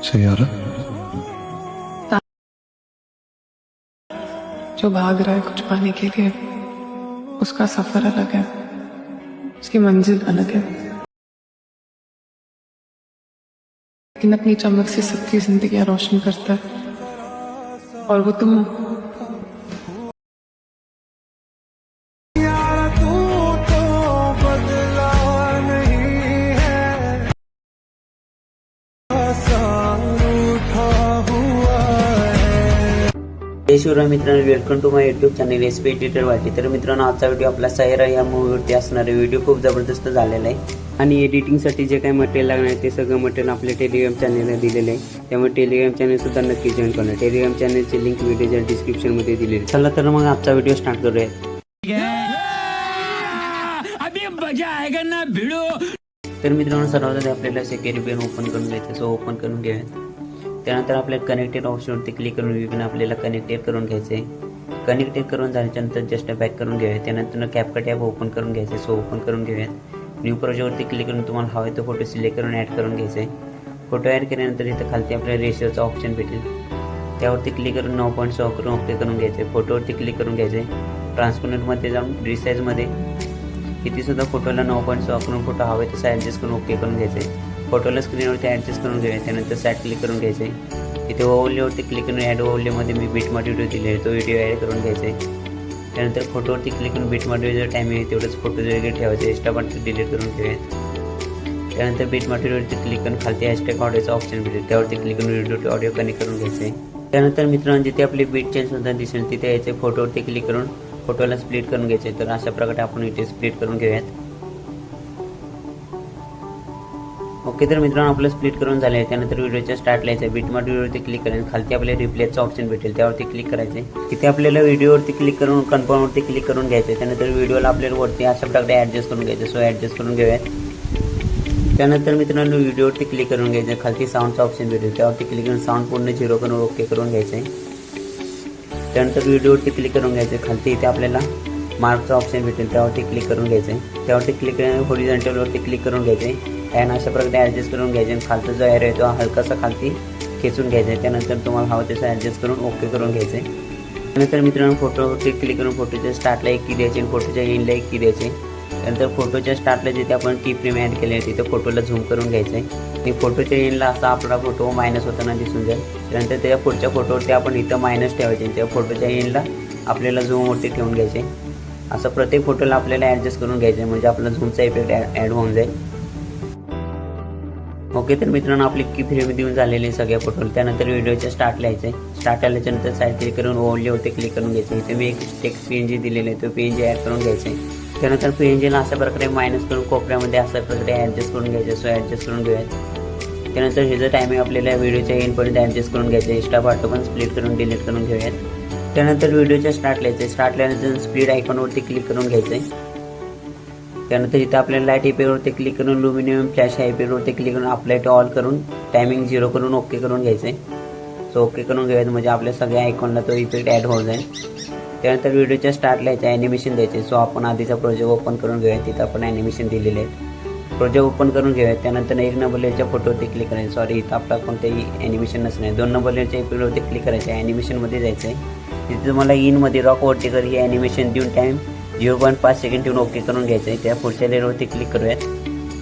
सैयारा जो भाग रहा है कुछ पाने के लिए, उसका सफर अलग है, उसकी मंजिल अलग है, लेकिन अपनी चमक से सबकी जिंदगियां रोशन करता है। और वो तुम हो। जय शिवराय मित्रांनो, welcome to my YouTube channel SP editor वाटी। तर मित्रांनो, आजचा व्हिडिओ आपला सैरा या मूवीवरती असणारा व्हिडिओ खूप जबरदस्त झालेला आहे आणि एडिटिंगसाठी जे काही मटेरियल लागणार आहे ते सगळं मटेरियल आपल्या टेलिग्राम चॅनलला दिलेलं आहे। त्यामुळे टेलिग्राम चॅनल सुद्धा नक्की जॉईन करा। टेलिग्राम चॅनलची लिंक व्हिडिओच्या डिस्क्रिप्शनमध्ये दिलेली आहे। चला तर मग आजचा व्हिडिओ स्टार्ट करूया। अभी मजा आएगा ना भिड़ो। तर मित्रांनो, सर्वात आधी आपल्याला सेक्युरिटी पेन ओपन करून घ्यायचं। सो ओपन करून घ्या। त्यानंतर आपल्याला कनेक्टेड ऑप्शनवरती क्लिक करून विभिन्न आपल्याला कनेक्टेड करून घ्यायचे। कनेक्टेड करून झाल्यानंतर जस्ट बॅक करून घ्यावे। त्यानंतर कॅपकट ॲप ओपन करून घ्यायचे। सो ओपन करून घेऊयात। न्यू प्रोजेक्टवरती क्लिक करून तुम्हाला हवा तो फोटो सिलेक्ट करून ॲड करून घ्यायचा आहे। फोटो ॲड केल्यानंतर इथं खालती आपल्याला रेशोचा ऑप्शन भेटेल, त्यावरती क्लिक करून 9.6 करून ओके करून घ्यायचे। फोटोवरती क्लिक करून घ्यायचे। ट्रान्सपरंटमध्ये जाऊन रिसाईजमध्ये इथे सुद्धा फोटोला 9.6 करून फोटो हवे तसं ॲडजस्ट करून ओके करून घ्यायचे। फोटोला स्क्रीनवरती ॲडजस्ट करून घ्यायचे। त्यानंतर सॅट क्लिक करून घ्यायचे। इथे ओव्हरलेवरती क्लिक करून ॲड ओव्हरलेमध्ये मी बीटमध्ये व्हिडिओ दिले आहे, तो व्हिडिओ ॲड करून घ्यायचा आहे। त्यानंतर फोटोवरती क्लिक करून बीटमध्ये जो टाईम आहे तेवढंच फोटो वगैरे ठेवायचे। एक्स्ट्रा पार्ट डिलीट करून घेऊयात। त्यानंतर बीट मटेरियलवरती क्लिक करून खालती हॅशटॅग ऑडिओचा ऑप्शन भेटेल, त्यावरती क्लिक करून व्हिडिओ ऑडिओ कनेक्ट करून घ्यायचे। त्यानंतर मित्रांनो, जिथे आपली बीट चेंज सुद्धा दिसेल तिथे यायचे। फोटोवरती क्लिक करून फोटोला स्प्लिट करून घ्यायचे। तर अशा प्रकारे आपण इथे स्प्लिट करून घेऊयात। ओके, तर मित्रांनो आपलं स्प्लिट करून झाले आहे। त्यानंतर व्हिडिओच्या स्टार्टला यायचं। बीटमध्ये व्हिडिओवरती क्लिक करायचं। खालती आपल्याला रिप्लेसचा ऑप्शन भेटेल, त्यावरती क्लिक करायचे। तिथे आपल्याला व्हिडिओवरती क्लिक करून कन्फर्मवरती क्लिक करून घ्यायचे। त्यानंतर व्हिडिओला आपल्याला वरती अशा प्रकारे ॲडजस्ट करून घ्यायचं। सो ॲडजस्ट करून घेऊयात। त्यानंतर मित्रांनो व्हिडिओवरती क्लिक करून घ्यायचं। खालती साऊंडचा ऑप्शन भेटेल, त्यावरती क्लिक करून साऊंड पूर्ण 0 करून ओके करून घ्यायचं। त्यानंतर व्हिडिओवरती क्लिक करून घ्यायचं। खालती इथे आपल्याला मार्कचा ऑप्शन भेटेल, त्यावरती क्लिक करून घ्यायचं। त्यावरती क्लिक करून हॉरिझॉन्टलवरती क्लिक करून घ्यायचे। आणि अशा प्रकारे ॲडजस्ट करून घ्यायचे। खालचा जो एरिया आहे तो हलकासा खालती खेचून घ्यायचा आहे। त्यानंतर तुम्हाला हवं तसं ॲडजस्ट करून ओके करून घ्यायचं आहे। त्यानंतर मित्रांनो फोटोवरती क्लिक करून फोटोच्या स्टार्टला एक की द्यायची आणि फोटोच्या एंडला एक की द्यायची। त्यानंतर फोटोच्या स्टार्टला जिथे आपण की फ्रेम ॲड केले आहे तिथे फोटोला झूम करून घ्यायचं आहे आणि फोटोच्या एंडला असा आपला फोटो मायनस होताना दिसून जाईल। त्यानंतर त्याच्या पुढच्या फोटोवरती आपण इथं मायनस ठेवायचे, त्या फोटोच्या एंडला आपल्याला झूमवरती ठेवून घ्यायचे। असं प्रत्येक फोटोला आपल्याला ॲडजस्ट करून घ्यायचं आहे, म्हणजे आपला झूमचा इफेक्ट ॲड होऊन जाईल। ओके, तर मित्रांनो आपली की फ्रेम देऊन झालेली सगळ्या फोटोला। त्यानंतर व्हिडिओच्या स्टार्टला यायचं आहे। स्टार्ट आल्याच्यानंतर साईड क्लिक करून ओव्हरलेवरती क्लिक करून घ्यायचं। इथे मी एक टेक्स्ट PNG दिलेलं आहे, तो PNG ॲड करून घ्यायचा आहे। त्यानंतर PNGला अशा प्रकारे मायनस करून कोपऱ्यामध्ये अशा प्रकारे ॲडजस्ट करून घ्यायचं। सो ॲडजस्ट करून घेऊयात। त्यानंतर हे जो टायमिंग आपल्याला व्हिडिओच्या एंडपर्यंत ॲडजस्ट करून घ्यायचं आहे। एक्स्ट्रा पार्ट पण स्प्लिट करून डिलीट करून घेऊयात। त्यानंतर व्हिडिओच्या स्टार्टला यायचं आहे। स्टार्टला यायचं स्पीड आयकॉनवरती क्लिक करून घ्यायचं आहे। त्यानंतर इथं आपल्याला लाईट इफेक्टवरती क्लिक करून लुमिनियम फ्लॅश इफेक्टवरती क्लिक करून अप्लाय टू ऑल करून टायमिंग 0 करून ओके करून घ्यायचं आहे। सो ओके करून घ्यायचं म्हणजे आपल्या सगळ्या आयकॉनला तो इफेक्ट ॲड होऊन जाईल। त्यानंतर व्हिडिओच्या स्टार्टला यायचं ॲनिमेशन द्यायचे। सो आपण आधीचा प्रोजेक्ट ओपन करून घेऊया, तिथं आपण ॲनिमेशन दिलेले आहेत। प्रोजेक्ट ओपन करून घेऊया। त्यानंतर 1 नंबर लेअरच्या फोटोवरती क्लिक करायचं। सॉरी, इथं आपला कोणतेही ॲनिमेशन नसणार। 2 नंबर लेअरच्या इफेक्टवरती क्लिक करायचं, ॲनिमेशनमध्ये जायचं आहे। तिथे तुम्हाला इनमध्ये रॉक वर्टिकल ही ॲनिमेशन देऊन टाईम 0.5 सेकंड ठेवून ओके करून घ्यायचं आहे। त्या पुढच्या लेअरवरती क्लिक करूयात।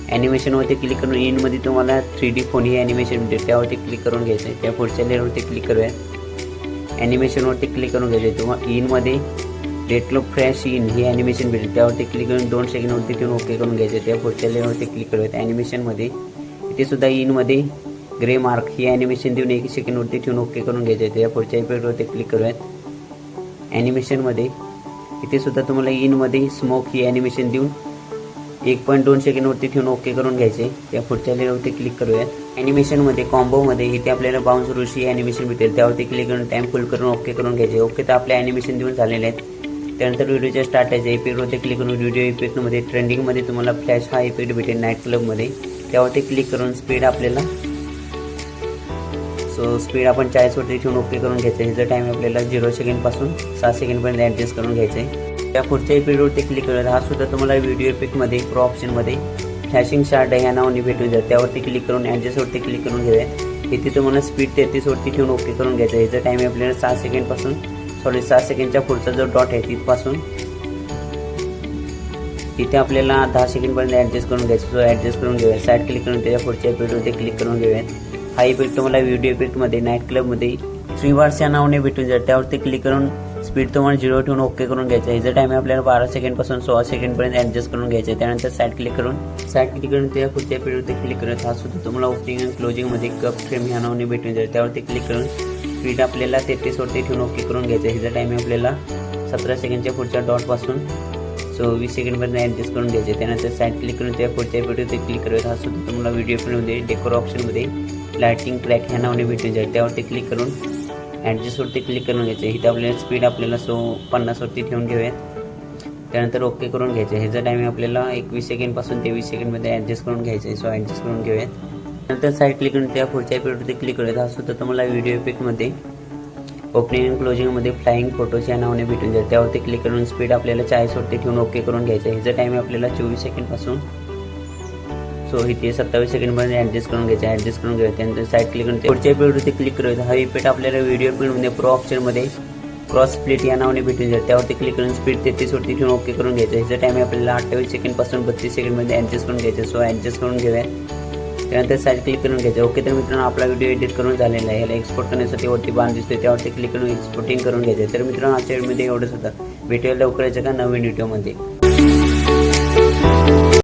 ॲनिमेशनवरती क्लिक करून इनमध्ये तुम्हाला 3D फोन ही ॲनिमेशन भेटेल, त्यावरती क्लिक करून घ्यायचं आहे। त्या पुढच्या लेअरवरती क्लिक करूयात। ॲनिमेशनवरती क्लिक करून घ्यायचं। तुम्हाला इनमध्ये रेट्रो फ्लॅश इन ही ॲनिमेशन भेटेल, त्यावरती क्लिक करून 2 सेकंडवरती ठेवून ओके करून घ्यायचं आहे। त्या पुढच्या लेअरवरती क्लिक करूयात। ॲनिमेशनमध्ये इथे सुद्धा इनमध्ये ग्रे मार्क ही ॲनिमेशन देऊन 1 सेकंडवरती ठेवून ओके करून घ्यायचं आहे। त्या पुढच्या इफेक्टवरती क्लिक करूयात। ॲनिमेशनमध्ये इथे सुद्धा तुम्हाला इनमध्ये स्मोक ही ॲनिमेशन देऊन 1.2 सेकंडवरती ठेवून ओके करून घ्यायचे। त्या पुढच्या लेअरवरती क्लिक करूयात। ॲनिमेशनमध्ये कॉम्बोमध्ये इथे आपल्याला बाउन्स रुश ही ॲनिमेशन भेटेल, त्यावरती क्लिक करून टाईम फुल करून ओके करून घ्यायचे। ओके, तर आपले ॲनिमेशन देऊन झालेले आहेत। त्यानंतर व्हिडिओच्या स्टार्ट यायचं। इफेक्टवरती क्लिक करून व्हिडिओ इफेक्टमध्ये ट्रेंडिंगमध्ये तुम्हाला फ्लॅश हा इफेक्ट भेटेल नाईट क्लबमध्ये, त्यावरती क्लिक करून स्पीड आपल्याला स्पीड आपण 40 वरती ठेवून ओके करून घ्यायचं आहे। ह्याचा टाईम आपल्याला 0 सेकंडपासून 6 सेकंडपर्यंत ॲडजस्ट करून घ्यायचं आहे। त्या पुढच्या इफेक्टवरती क्लिक करूयात। हा सुद्धा तुम्हाला व्हिडिओ इफेक्टमध्ये प्रो ऑप्शनमध्ये फ्लॅशिंग शार्ट ह्या नावाने भेटून जाईल, त्यावरती क्लिक करून ॲडजस्टवरती क्लिक करून घेऊयात। इथे तुम्हाला स्पीड 33 वरती ठेवून ओके करून घ्यायचं आहे. ह्याचा टाइम आहे आपल्याला 6 सेकंडपासून 6 सेकंडच्या पुढचा जो डॉट आहे तिथपासून इथे आपल्याला 10 सेकंडपर्यंत ॲडजस्ट करून घ्यायचं. सो ॲडजस्ट करून घेऊया. साईड क्लिक करून त्याच्या पुढच्या इफेक्टमध्ये क्लिक करून घेऊयात. हा इफेक्ट तुम्हाला व्हिडिओ इफेक्टमध्ये नाईट क्लबमध्ये 3 बार्स या नावाने भेटून जाईल. त्यावरती क्लिक करून स्पीड तुम्हाला 0 ठेवून ओके करून घ्यायचं आहे. ह्याचा टाइम आहे आपल्याला 12 सेकंडपासून 16 सेकंडपर्यंत ॲडजस्ट करून घ्यायचं आहे. त्यानंतर साईड क्लिक करून त्या पुढच्या इफेक्टवरती क्लिक करत हा सुद्धा तुम्हाला ओपनिंग आणि क्लोजिंगमध्ये कप फ्रेम या नावाने भेटून जाईल. त्यावरती क्लिक करून स्पीड आपल्याला 33 वरती ठेवून ओके करून घ्यायचं आहे. ह्याचा टाइम आहे आपल्याला 17 सेकंडच्या पुढच्या डॉटपासून 20 सेकंडपर्यंत ॲडजस्ट करून घ्यायचे. त्यानंतर साईड क्लिक करून त्या पुढच्या व्हिडिओमध्ये क्लिक करत हा सुद्धा तुम्हाला व्हिडिओ फ्रेममध्ये डेकोर ऑप्शनमध्ये लाइटिंग ट्रॅक ह्या नावाने भेटून जाईल. त्यावरती क्लिक करून ॲडजस्टवरती क्लिक करून घ्यायचं. इथे आपल्याला स्पीड आपल्याला 50 वरती ठेवून घेऊयात. त्यानंतर ओके करून घ्यायचं. ह्याचा टाइम आपल्याला 21 सेकंडपासून 23 सेकंडमध्ये ॲडजस्ट करून घ्यायचं आहे. सो ॲडजस्ट करून घेऊयात. नंतर साईड क्लिक करून त्या पुढच्या व्हिडिओवरती क्लिक करूयात. हा सुद्धा तुम्हाला व्हिडिओ इफेक्टमध्ये ओपनिंग आणि क्लोजिंगमध्ये फ्लाइंग फोटोज या नावाने भेटून जाईल. त्यावरती क्लिक करून स्पीड आपल्याला 40 वरती ठेवून ओके करून घ्यायचं आहे. ह्याचा टाइम आहे आपल्याला 24 सेकंडपासून इथे 27 सेकंडपर्यंत ॲडजस्ट करून घ्यायचं. ॲडजस्ट करून घ्यायचं. त्यानंतर साईड क्लिक करून पुढच्या व्हिडिओवरती क्लिक करायचं. हा इफेक्ट आपल्याला व्हिडिओ इफेक्टमध्ये प्रो ऑप्शनमध्ये क्रॉस स्प्लिट या नावाने भेटून जाईल. त्यावरती क्लिक करून स्पीड 33 वरती ठेवून ओके करून घ्यायचं. ह्याचा टाइम आहे आपल्याला 28 सेकंडपासून 32 सेकंडमध्ये ॲडजस्ट करून घ्यायचं. सो ॲडजस्ट करून घेऊयात. त्यानंतर साईड क्लिक करून घ्यायचं. ओके तर मित्रांनो आपला व्हिडिओ एडिट करून झालेला आहे. याला एक्सपोर्ट करण्यासाठी वरती बाण दिसतोय त्यावरती क्लिक करून एक्सपोर्टिंग करून घ्यायचं. तर मित्रांनो आजच्या व्हिडिओमध्ये एवढंच होतं. भेटूया लवकर याच्या का नवीन व्हिडिओमध्ये.